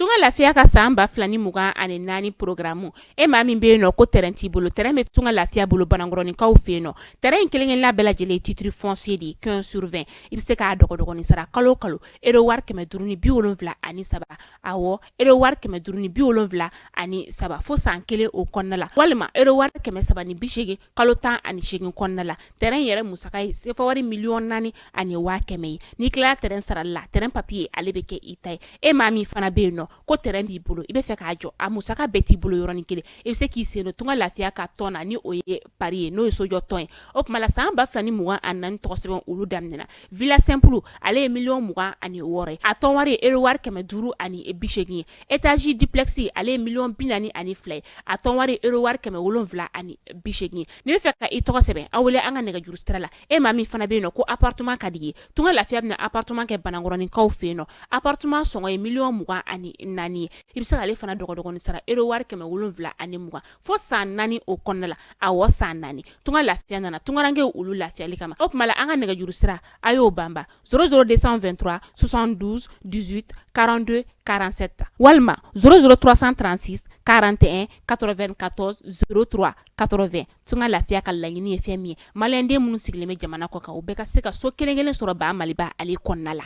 tunga lafiya ka san 2024 programme e maa min be no ko terrain ti bolo terrain be tunga lafiya bolo banangoroni kaw fe no terrain kelen la bela jele titre foncier di 15/20 ibe se ka dogo ni sara kalo ero war keme duruni bi wolonvla ani saba awo ero war keme duruni bi wolonvla ani saba fo san kele o konnala walma ero war keme saba ni bishege kalo tan ani shegin konnala terrain yere musakai se fo wari million nani ani wa keme ni kla terrain sara la terrain papier ale be ke itay e mami fana be no ko terrain bi bolo ibe fe ka jo amusaka beti bolo yoroni kele e se ki se no tunga lafiya ka tona ni oye parie no so jo ton o kuma la san ba flani muwa anan to sebon ulu damnena villa simple ale million muwa ani wore aton wari ero war keme duru ani bishegi etage duplexi ale million binani ani flay aton wari ero war keme wolonvla ani bishegi ni fe ka ito sebe awle anga nega juru strala e mami fana be no ko appartement kadi tunga lafiya na appartement ke banangoroni kaw fe no appartement songo e million muwa ani nani ibisa ale fana dogo ni sara ero war keme wolonvla ani muwa fo san nani o konnala awo san nani tunga lafiya nana tunga range ulu lafiya likama op mala anga nega juru stra ayo bamba 00223 72 18 42 47 walma 00336 41 94 03 80 tunga lafiya ka lagini femi malende munu sigleme jamana ko ka ubeka seka so kelengelen soro ba maliba ali konnala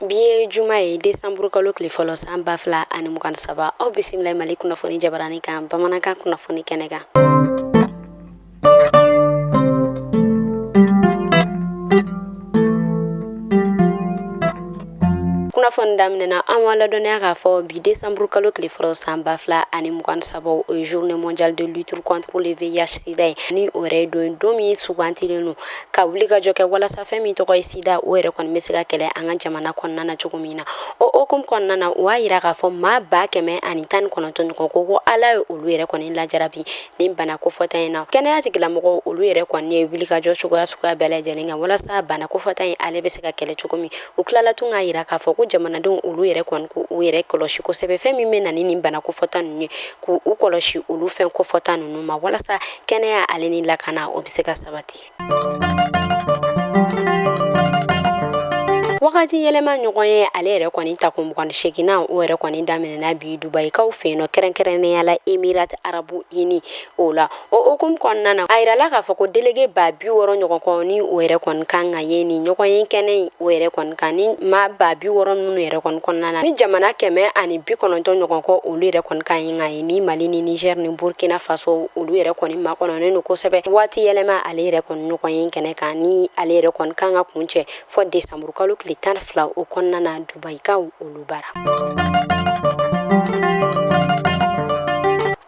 biye juma ye décembre kalo kile fɔlɔ san 2023 aw bisimila mali kunnafoni jabarani kan bamanankan kunnafoni kɛnɛ kan kunnafoni daminɛna an b'a ladɔnniya k'a fɔ bi décembre kalo tile fɔlɔ san 2023 o ye journée mondiale de lutte contre le VIH sida ye ni o yɛrɛ ye don min sugantilen no ka wuli ka jɔ kɛ walasa fɛn min tɔgɔ ye sida o yɛrɛ kɔni bɛ se ka kɛlɛ an ka jamana kɔnɔna na cogo min na o hokumu kɔnɔna na o b'a yira k'a fɔ maa 119 ɲɔgɔn ko ala ye olu yɛrɛ kɔni lajarabi nin bana kofɔta in na kɛnɛya tigilamɔgɔw olu yɛrɛ kɔni ye wuli ka jɔ cogoya bɛɛ lajɛlen kan walasa bana kofɔta in ale bɛ se ka kɛlɛ cogo min o tilala tun k'a yira k'a fɔ ko jamanadenw olu yɛrɛ kɔni ko u yɛrɛ kɔlɔsi kosɛbɛ fɛn min bɛ na ni nin bana kofɔta ninnu ye k'u kɔlɔsi olu fɛn kofɔta ninnu ma walasa kɛnɛya ale ni lakana o bɛ se ka sabati. Wakati yɛlɛma ɲɔgɔn ye ale yɛrɛ kɔni takun 28 o yɛrɛ kɔni daminɛna bi Dubai kaw fɛ yen nɔ kɛrɛnkɛrɛnnenya la Émirats Arabes Unis o la o hokumu kɔnɔna na a yirala k'a fɔ ko délégué 60 ɲɔgɔn kɔ ni o yɛrɛ kɔni kan ka ye ni ɲɔgɔn ye kɛnɛ o yɛrɛ kɔni kan ni maa 60 minnu yɛrɛ kɔni kɔnɔna na ni jamana 190 ɲɔgɔn kɔ olu yɛrɛ kɔni kan ye ka ye ni Mali ni Niger ni Burkina Faso olu yɛrɛ kɔni makɔnɔnen don kosɛbɛ waati yɛlɛma ale yɛrɛ kɔni ɲɔgɔn ye kɛnɛ kan ni ale yɛrɛ kɔni kan ka kuncɛ fɔ décembre kalo tile 12 o kɔnɔna na Dubai kaw olu bara.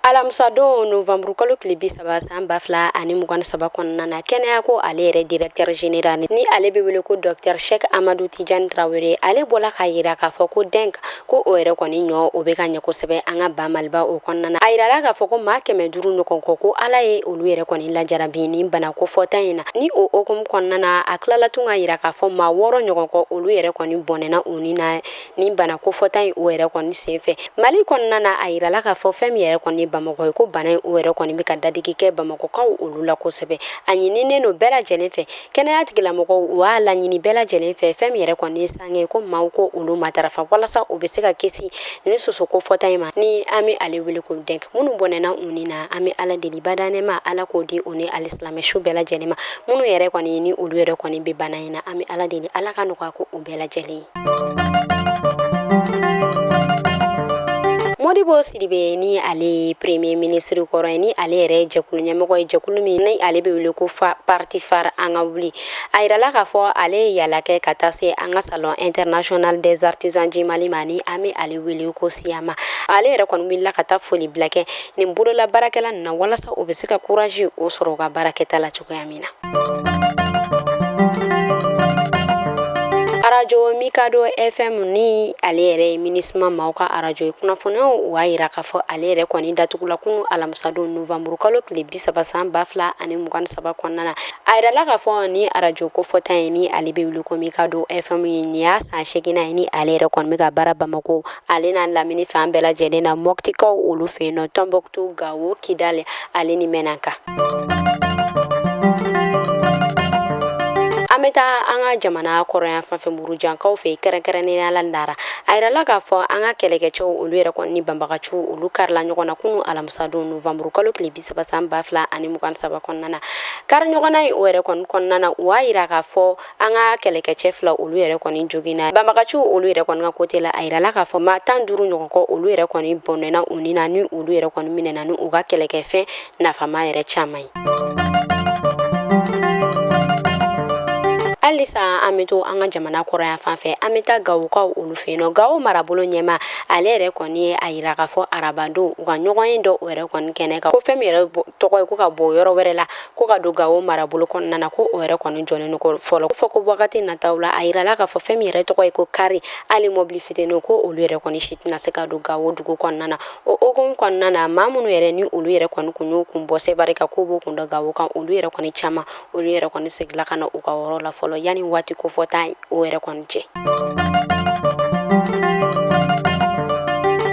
Alamisa don novembre kalo tile 30 san 2023 kɔnɔna na kɛnɛya ko ale yɛrɛ directeur général ni ale bɛ wele ko docteur Cheikh Amadou Tidiane Traoré ale bɔla k'a yira k'a fɔ ko DENC ko o yɛrɛ kɔni ɲɔ o bɛ ka ɲɛ kosɛbɛ an ka ba Maliba o kɔnɔna na a yirala k'a fɔ ko maa 500 ɲɔgɔn kɔ ko ala ye olu yɛrɛ kɔni lajarabi ni bana kofɔta in na ni o hokumu kɔnɔna na a tilala tun ka yira k'a fɔ maa 6 ɲɔgɔn kɔ olu yɛrɛ kɔni bɔnɛna u ni na ni bana kofɔta in o yɛrɛ kɔni senfɛ Mali kɔnɔna na a yirala k'a fɔ fɛn min yɛrɛ kɔni Bamakɔ ye ko bana o yɛrɛ kɔni bɛ ka dadigi kɛ Bamakɔkaw olu la kosɛbɛ a ɲininen no bɛɛ lajɛlen fɛ kɛnɛya tigilamɔgɔw u b'a laɲini bɛɛ lajɛlen fɛ fɛn min yɛrɛ kɔni ye sange ko maaw ko olu matarafa walasa u bɛ se ka kisi ni soso kofɔta in ma ni an bɛ ale wele ko DENC minnu bɔnɛna u ni na an bɛ ala deli badanɛ ma ala k'o di u ni alisilamɛ su bɛɛ lajɛlen ma minnu yɛrɛ kɔni ni olu yɛrɛ kɔni bɛ bana in na an bɛ ala deli ala ka nɔgɔya ko u bɛɛ lajɛlen ye. Modibo Sidibe ni ale premier ministre kɔrɔ ye ni ale yɛrɛ jɛkulu ɲɛmɔgɔ ye jɛkulu min ni ale bɛ wele ko parti phare an ka wuli a yirala k'a fɔ ale ye yala kɛ ka taa se an ka salon international des artisans du Mali ma ni an bɛ ale wele ko Siyama ale yɛrɛ kɔni wulila ka taa foli bila kɛ nin bolola baarakɛla ninnu na walasa o bɛ se ka courage o sɔrɔ u ka baarakɛta la cogoya min na. Radio Mikado FM ni ale yɛrɛ ye MINUSMA maaw ka radio ye kunnafoniyaw o b'a yira k'a fɔ ale yɛrɛ kɔni datugula kunu alamisa don novembre kalo tile 30 san 2023 kɔnɔna na a yirala k'a fɔ ni radio kofɔta ye ni ale bɛ wele ko Mikado FM ye nin y'a san 8nan ye ni ale yɛrɛ kɔni bɛ ka baara Bamako ale n'a lamini fan bɛɛ lajɛlen na Moptikaw olu fɛ yen nɔ Tombouctou Gao Kidal ale ni Menaka. an bɛ taa an ka jamana kɔrɔyan fanfɛ murujankaw fɛ kɛrɛnkɛrɛnnenya la Ndara a yirala k'a fɔ an ka kɛlɛkɛcɛw olu yɛrɛ kɔni ni banbagaciw olu karila ɲɔgɔn na kunun alamisa don novembre kalo tile 30 san 2023 kɔnɔna na kari ɲɔgɔnna in o yɛrɛ kɔni kɔnɔna na u b'a yira k'a fɔ an ka kɛlɛkɛcɛ fila olu yɛrɛ kɔni joginna banbagaciw olu yɛrɛ kɔni ka kote la a yirala k'a fɔ maa 15 ɲɔgɔn kɔ olu yɛrɛ kɔni bɔnɛna u ni na ni olu yɛrɛ kɔni minɛna ni u ka kɛlɛkɛfɛn nafama yɛrɛ caman ye. Halisa an bɛ to an ka jamana kɔrɔyan fanfɛ an bɛ taa Gawukaw olu fɛ yen nɔ Gawo marabolo ɲɛma ale yɛrɛ kɔni ye a yira k'a fɔ arabadon u ka ɲɔgɔnye dɔ o yɛrɛ kɔni kɛnɛ kan ko fɛn min yɛrɛ tɔgɔ ye ko ka bɔ yɔrɔ wɛrɛ la ko ka don Gawo marabolo kɔnɔna na ko o yɛrɛ kɔni jɔlen don fɔlɔ ko fɔ ko wagati nataw la a yirala k'a fɔ fɛn min yɛrɛ tɔgɔ ye ko kari hali mɔbili fitinin ko olu yɛrɛ kɔni si tɛna se ka don Gawo dugu kɔnɔna na o hokumu kɔnɔna na maa minnu yɛrɛ ni olu yɛrɛ kɔni kun y'u kun bɔ sebari kan ko b'u kun da Gawo kan olu yɛrɛ kɔni caman olu yɛrɛ kɔni segila ka na u ka yɔrɔ la fɔlɔ yanni waati ko fɔta o yɛrɛ kɔni cɛ.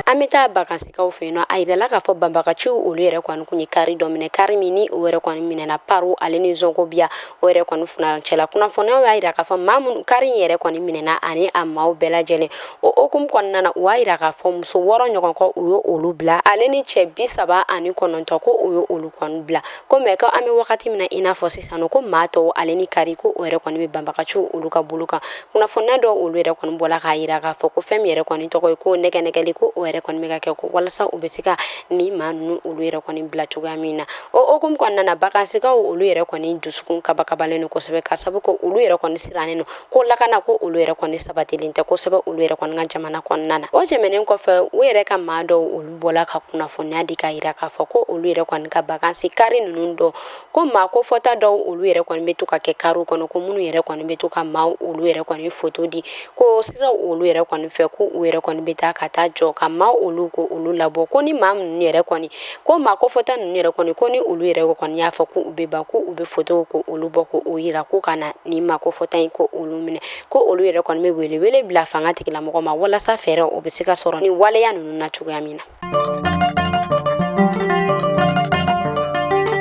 An bɛ taa bakansikaw fɛ yen nɔ a yirala k'a fɔ banbagaciw olu yɛrɛ kɔni kun ye kari dɔ minɛ kari min ni o yɛrɛ kɔni minɛna Paru ale ni Zonkobiya o yɛrɛ kɔni funancɛla kunnafoniyaw y'a yira k'a fɔ maa minnu kari in yɛrɛ kɔni minɛna ani a maaw bɛɛ lajɛlen o hokumu kɔnɔna na u b'a yira k'a fɔ muso 6 ɲɔgɔn kɔ u ye olu bila ale ni cɛ 39 ko u ye olu kɔni bila ko mɛ ko an bɛ wagati min na i n'a fɔ sisan nɔ ko maa tɔw ale ni kari ko o yɛrɛ kɔni bɛ banbagaciw olu ka bolo kan kunnafoniya dɔ olu yɛrɛ kɔni bɔla k'a yira k'a fɔ ko fɛn min yɛrɛ kɔni tɔgɔ ye ko nɛgɛnɛgɛli ko o yɛrɛ kɔni bɛ ka kɛ ko walasa u bɛ se ka ni maa ninnu olu yɛrɛ kɔni bila cogoya min na o hokumu kɔnɔna na bakansikaw olu yɛrɛ kɔni dusukun kabakabalen don kosɛbɛ ka sabu ko olu yɛrɛ kɔni sirannen don ko lakana ko olu yɛrɛ kɔni sabatilen tɛ kosɛbɛ olu yɛrɛ kɔni ka jamana kɔnɔna na o tɛmɛnen kɔfɛ u yɛrɛ ka maa dɔw olu bɔla ka kunnafoniya di k'a yira k'a fɔ ko olu yɛrɛ kɔni ka bakansi kari ninnu dɔn ko maa ko fɔta dɔw olu yɛrɛ kɔni bɛ to ka kɛ kariw kɔnɔ ko minnu yɛrɛ kɔni bɛ to ka maa olu yɛrɛ kɔni foto di ko sira olu yɛrɛ kɔni fɛ ko u yɛrɛ kɔni bɛ taa ka taa jɔ ka maa olu ko olu labɔ ko ni maa minnu yɛrɛ kɔni ko maa ko fɔta ninnu yɛrɛ kɔni ko ni olu yɛrɛ kɔni y'a fɔ ko u bɛ ban ko u bɛ foto ko olu bɔ ko o yira ko ka na ni maa ko fɔta in ko olu minɛ ko olu yɛrɛ kɔni bɛ wele bila fanga tigilamɔgɔ ma walasa fɛɛrɛ o bɛ se ka sɔrɔ ni waleya ninnu na cogoya min na.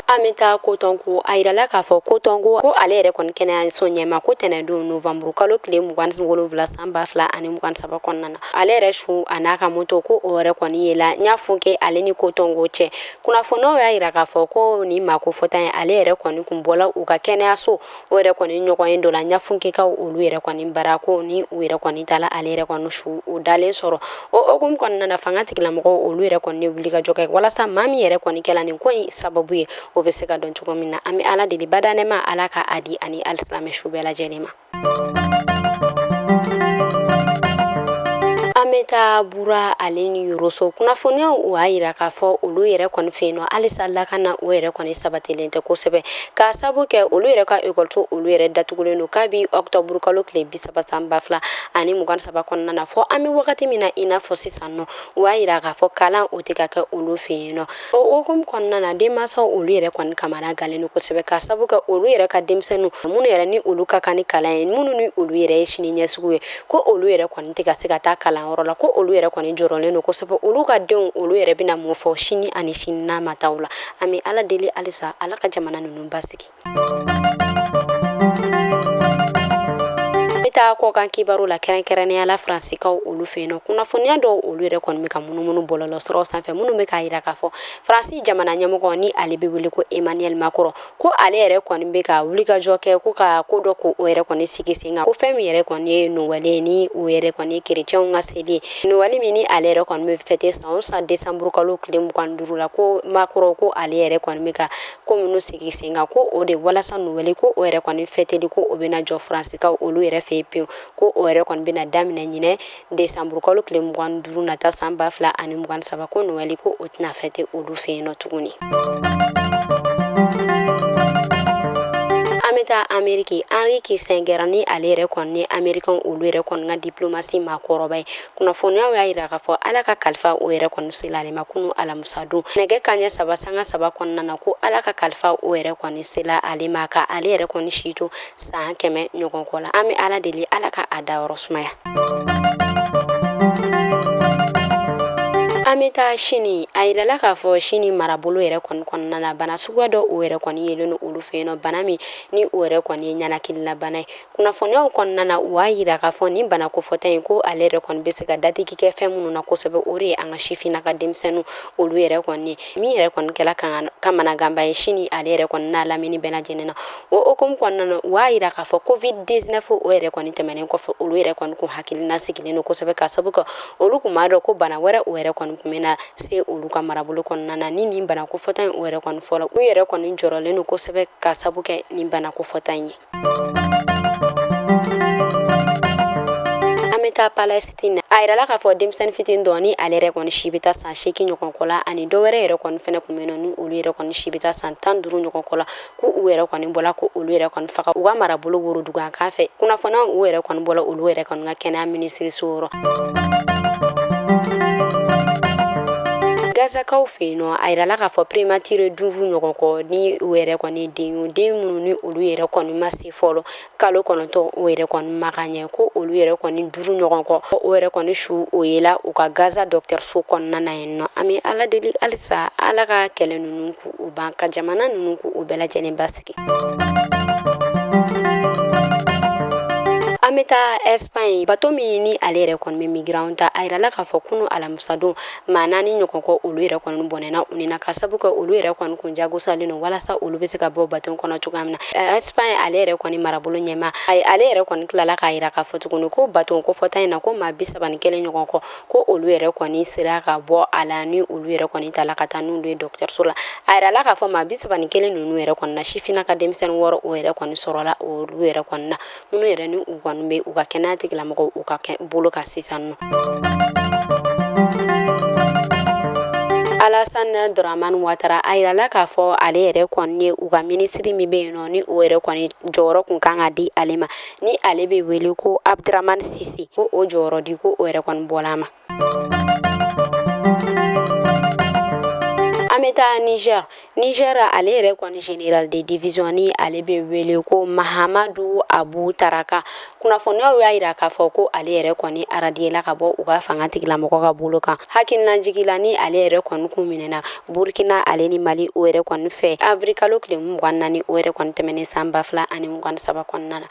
An bɛ taa Kotɔnko a yirala k'a fɔ Kotɔnko ko ale yɛrɛ kɔni kɛnɛyaso ɲɛma ko tɛnɛndon novembre kalo tile 27 san 2023 kɔnɔna na ale yɛrɛ su a n'a ka moto ko o yɛrɛ kɔni yela n y'a fɔ ke ale ni Kotɔnko cɛ kunnafoniyaw y'a yira k'a fɔ ko ni maako fɔta ye ale yɛrɛ kɔni kun bɔla u ka kɛnɛyaso o yɛrɛ kɔni ɲɔgɔn dɔ la n y'a fɔ ke ka olu yɛrɛ kɔni bara ko ni u yɛrɛ kɔni tala ale yɛrɛ kɔni su o dalen sɔrɔ o hokumu kɔnɔna na fanga tigilamɔgɔw olu yɛrɛ kɔni wuli ka jɔ kɛ walasa maa min yɛrɛ kɔni kɛla nin ko in sababu ye o bɛ se ka dɔn cogo min na an bɛ ala deli badanɛma ala ka a di ani alisilamɛ su bɛɛ lajɛlen ma. An bɛ taa Bura ale ni Yoroso kunnafoniyaw o y'a yira k'a fɔ olu yɛrɛ kɔni fɛ yen nɔ halisa lakana o yɛrɛ kɔni sabatilen tɛ kosɛbɛ k'a sabu kɛ olu yɛrɛ ka ekɔliso olu yɛrɛ datugulen don kabi octobre kalo tile 30 san 2023 kɔnɔna na fɔ an bɛ wagati min na i n'a fɔ sisan nɔ o y'a yira k'a fɔ kalan o tɛ ka kɛ olu fɛ yen nɔ o hokumu kɔnɔna na denmansaw olu yɛrɛ kɔni kamana galen don kosɛbɛ k'a sabu kɛ olu yɛrɛ ka denmisɛnninw minnu yɛrɛ ni olu ka kan ni kalan ye minnu ni olu yɛrɛ ye sini ɲɛsugu ye ko olu yɛrɛ kɔni tɛ ka se ka taa kalanyɔrɔ la ko olu yɛrɛ kɔni jɔrɔlen don kosɛbɛ olu ka denw olu yɛrɛ bɛna mun fɔ sini ani sini n'a ma taa la an bɛ ala deli halisa ala ka jamana ninnu basigi. Bɛ taa kɔkan kibaru la kɛrɛnkɛrɛnnenya la Faransikaw olu fɛ yen nɔ kunnafoniya dɔw olu yɛrɛ kɔni bɛ ka munumunu bɔlɔlɔsiraw sanfɛ minnu bɛ k'a yira k'a fɔ Faransi jamana ɲɛmɔgɔ ni ale bɛ wele ko Emmanuel Macron ko ale yɛrɛ kɔni bɛ ka wulikajɔ kɛ ko ka ko dɔ ko o yɛrɛ kɔni sigi sen kan ko fɛn min yɛrɛ kɔni ye Noël ye ni o yɛrɛ kɔni ye kerecɛnw ka seli ye Noël min ni ale yɛrɛ kɔni bɛ fêter san o san décembre kalo tile 25 la ko Macron ko ale yɛrɛ kɔni bɛ ka ko minnu sigi sen kan ko o de walasa Noël ko o yɛrɛ kɔni fêteli ko o bɛna jɔ Faransikaw olu yɛrɛ fɛ pewu ko o yɛrɛ kɔni bɛna daminɛ ɲinɛ décembre kalo tile 25 nata san 2023 ko Noël ko o tɛna fêter olu fɛ yen nɔ tuguni. An bɛ taa Ameriki Henri Kissinger ni ale yɛrɛ kɔni ni Amerikɛnw olu yɛrɛ kɔni ka diplomasi maakɔrɔba ye kunnafoniyaw y'a yira k'a fɔ ala ka kalifa o yɛrɛ kɔni sela ale ma kunun alamisa don nɛgɛ kanɲɛ 3 sanga 3 kɔnɔna na ko ala ka kalifa o yɛrɛ kɔni sela ale ma ka ale yɛrɛ kɔni si to san 100 ɲɔgɔn kɔ la an bɛ ala deli ala ka a dayɔrɔ sumaya. An An bɛ taa sini a yirala k'a fɔ sini marabolo yɛrɛ kɔnɔna na bana suguya dɔ o yɛrɛ kɔni yelen no olu fɛ yen nɔ bana min ni o yɛrɛ kɔni ye ɲanakililabana ye kunnafoniyaw kɔnɔna na u b'a yira k'a fɔ nin bana kofɔta in ko ale yɛrɛ kɔni bɛ se ka datigi kɛ fɛn minnu na kosɛbɛ o de ye an ka sifinnaka denmisɛnninw olu yɛrɛ kɔni ye min yɛrɛ kɔni kɛla kamanaganba ye sini ale yɛrɛ kɔni n'a lamini bɛɛ lajɛlen na o hukumu kɔnɔna na u b'a yira k'a fɔ covid-19 o yɛrɛ kɔni tɛmɛnen kɔfɛ olu yɛrɛ kɔni kun hakilina sigilen don kosɛbɛ ka sabu kɛ olu kun b'a dɔn ko bana wɛrɛ o yɛrɛ kɔni kun bɛna se olu ka marabolo kɔnɔna na ni nin bana kofɔta in o yɛrɛ kɔni fɔlɔ u yɛrɛ kɔni jɔrɔlen don kosɛbɛ ka sabu kɛ nin bana kofɔta in ye. An bɛ taa Palestine a yirala k'a fɔ denmisɛnnin fitinin dɔ ni ale yɛrɛ kɔni si bɛ taa san 8 ɲɔgɔn kɔ la ani dɔwɛrɛ yɛrɛ kɔni fɛnɛ kun bɛ yen nɔ ni olu yɛrɛ kɔni si bɛ taa san 15 ɲɔgɔn kɔ la ko u yɛrɛ kɔni bɔla ko olu yɛrɛ kɔni faga u ka marabolo woroduguyan kan fɛ kunnafoniya u yɛrɛ kɔni bɔla olu yɛrɛ kɔni ka kɛnɛya minisiriso yɔrɔ. Gazakaw fɛ yen nɔ a yirala k'a fɔ prématuré 5 ɲɔgɔn kɔ ni u yɛrɛ kɔni den minnu ni olu yɛrɛ kɔni ma se fɔlɔ kalo 9 o yɛrɛ kɔni ma ka ɲɛ ko olu yɛrɛ kɔni 5 ɲɔgɔn kɔ o yɛrɛ kɔni su o yela u ka Gaza dɔgɔtɔrɔso kɔnɔna na yen nɔ an bɛ Ala deli halisa Ala ka kɛlɛ ninnu k'u ban ka jamana ninnu k'u bɛɛ lajɛlen basigi. An bɛ taa Espagne bato min ni ale yɛrɛ kɔni bɛ migrants ta a yirala k'a fɔ kunu alamisadon maa 4 ɲɔgɔn kɔ olu yɛrɛ kɔni bɔnɛna u ni na ka sabu kɛ olu yɛrɛ kɔni kun jagosalen don walasa olu bɛ se ka bɔ bato kɔnɔ cogoya min na Espagne ale yɛrɛ kɔni marabolo ɲɛma ale yɛrɛ kɔni tilala k'a yira k'a fɔ tuguni ko bato kofɔta in na ko maa 31 ɲɔgɔn kɔ ko olu yɛrɛ kɔni sera ka bɔ a la ni olu yɛrɛ kɔni tala ka taa n'olu ye dɔgɔtɔrɔso la a yirala k'a fɔ maa 31 ninnu yɛrɛ kɔni na sifinnaka denmisɛnnin 6 o yɛrɛ kɔni sɔrɔla olu yɛrɛ kɔni na minnu yɛrɛ ni u kɔni bɛ u ka kɛnɛya tigilamɔgɔw u ka bolo kan sisan nɔ. Alassane Dramane Ouattara a yirala k'a fɔ ale yɛrɛ kɔni ye u ka minisiri min bɛ yen nɔ ni o yɛrɛ kɔni jɔyɔrɔ kun kan ka di ale ma ni ale bɛ wele ko Abdraman Sisi ko o jɔyɔrɔ di ko o yɛrɛ kɔni bɔla a ma. An bɛ taa Niger ale yɛrɛ kɔni général de division ni ale bɛ wele ko Mahamadou Abou Taraka kunnafoniyaw y'a yira k'a fɔ ko ale yɛrɛ kɔni aradiyela ka bɔ u ka fanga tigilamɔgɔ ka bolo kan hakilinajigila ni ale yɛrɛ kɔni kun minɛna Burkina ale ni Mali o yɛrɛ kɔni fɛ avril kalo tile 24 o yɛrɛ kɔni tɛmɛnen san 2023 kɔnɔna na.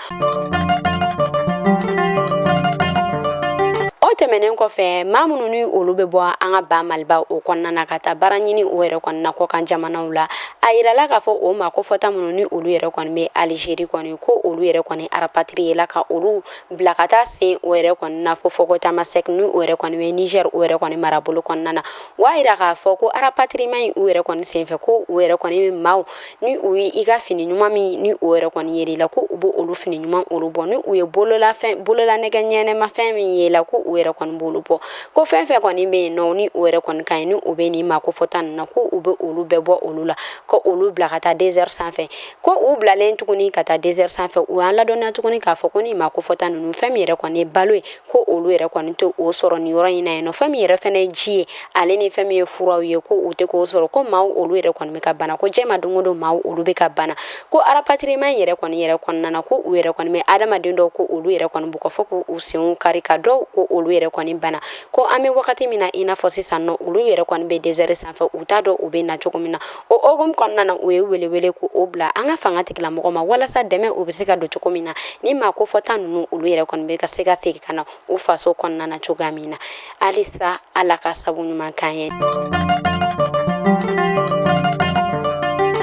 O tɛmɛnen kɔfɛ maa minnu ni olu bɛ bɔ an ka ba Maliba o kɔnɔna na ka taa baara ɲini o yɛrɛ kɔni na kɔkan jamanaw la a yirala k'a fɔ o maa kofɔta minnu ni olu yɛrɛ kɔni bɛ Algérie kɔni ko olu yɛrɛ kɔni rapatrier ka olu bila ka taa sen o yɛrɛ kɔni na fo Fɔkɔtamasɛki ni o yɛrɛ kɔni bɛ Niger o yɛrɛ kɔni marabolo kɔnɔna na wa yira k'a fɔ ko rapatriement in u yɛrɛ kɔni senfɛ ko u yɛrɛ kɔni bɛ maaw ni u ye i ka fini ɲuman min ni o yɛrɛ kɔni yer'i la ko u b'o olu fini ɲuman olu bɔ ni u ye bolola nɛgɛ ɲɛnɛma fɛn min ye la ko u yɛrɛ kɔni b'olu bɔ ko fɛn fɛn kɔni bɛ yen nɔ ni o yɛrɛ kɔni ka ɲi ni o bɛ nin maa kofɔta ninnu na ko u bɛ olu bɛɛ bɔ olu la ko olu bila ka taa désert sanfɛ ko u bilalen tuguni ka taa désert sanfɛ u y'an ladɔnniya tuguni k'a fɔ ko nin maa kofɔta ninnu fɛn min yɛrɛ kɔni ye balo ye ko olu yɛrɛ kɔni tɛ o sɔrɔ nin yɔrɔ in na yen nɔ fɛn min yɛrɛ fɛnɛ ye ji ye ale ni fɛn min ye furaw ye ko u tɛ k'o sɔrɔ ko maaw olu yɛrɛ kɔni bɛ ka bana ko jɛma don o don maaw olu bɛ ka bana ko rapatriement yɛrɛ kɔnɔna na ko u yɛrɛ kɔni bɛ adamaden dɔw ko olu yɛrɛ kɔni bugɔ fɔ k'u senw kari ka dɔw ko olu yɛrɛ kɔni bana ko an bɛ wagati min na i n'a fɔ sisan nɔ olu yɛrɛ kɔni bɛ désert sanfɛ u t'a dɔn u bɛ na cogo min na o hokumu kɔnɔna na u ye welewele ko o bila an ka fanga tigilamɔgɔ ma walasa dɛmɛ u bɛ se ka don cogo min na ni maa kofɔta ninnu olu yɛrɛ kɔni bɛ ka se ka segin ka na u faso kɔnɔna na cogoya min na halisa Ala ka sabu ɲuman k'an ye.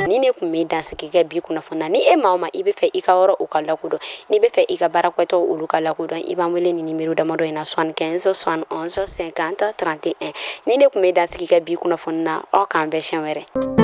Ni ne kun bɛ dansigi kɛ bi kunnafoni na ni e maa o maa i bɛ fɛ i ka yɔrɔ u ka lakodɔn n'i bɛ fɛ i ka baarakɛtɔw olu ka lakodɔn i b'an wele ni numéro damadɔ in na 75 71 50 31 ni ne kun bɛ dansigi kɛ bi kunnafoni na aw k'an bɛn siɲɛ wɛrɛ.